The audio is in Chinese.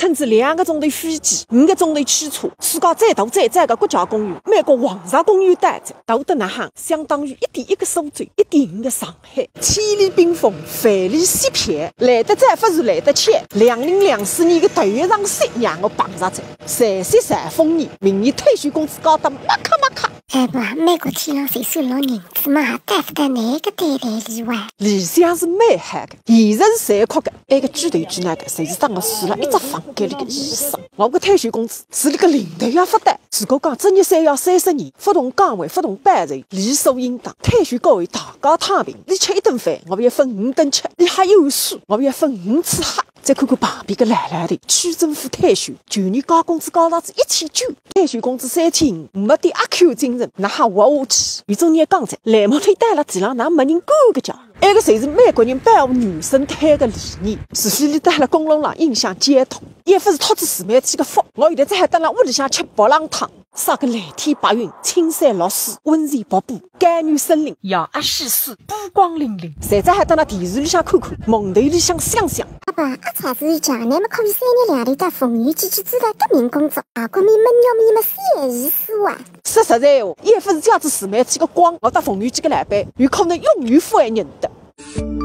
乘坐2个钟头飞机，5个钟头汽车，世界最大最窄的国家公园——美国黄石公园待着，大得那行相当于1.1个苏州，1.5个上海。千里冰封，万里西偏，来得再不如来得巧。2004年的头一场雪让我碰着着，晒雪晒疯你，明年退休工资高得马卡马卡。哎不，美国天上谁算老银子嘛？带不得哪个对待例外？理想是美好的，现实是残酷的。那个巨头巨难的，谁是当我住了一只房间里的医生？我的退休工资是那个领头要发的。如果讲职业生涯30年，不同岗位不同班酬，理所应当。退休高位大家躺平，你吃一顿饭，我也分5顿吃；你喝一碗水，我也分5次喝。再看看旁边个蓝蓝的，区政府退休，去年高工资高到是1900，退休工资3500，没点阿 Q 精神，那还活下去。有种人讲在栏目里待了地上，哪没人管个叫？那个谁是美国人保护原生态的理念？除非你待了公路上影响交通，也不是托子自媒体的福。我现在只还等了屋里向吃博朗汤。啥个蓝天白云，青山绿水，温泉瀑布，甘泉森林，洋鸭西施，波光粼粼。现在还等了电视里向看看，梦头里向想想。阿爸，阿查是讲，你们可以3年2头到风雨几知道革命工作，啊，国民没鸟咪没意思哇。说实在话，也不是这样子自媒体的光，我到风雨几个来杯，有可能永远不会认得。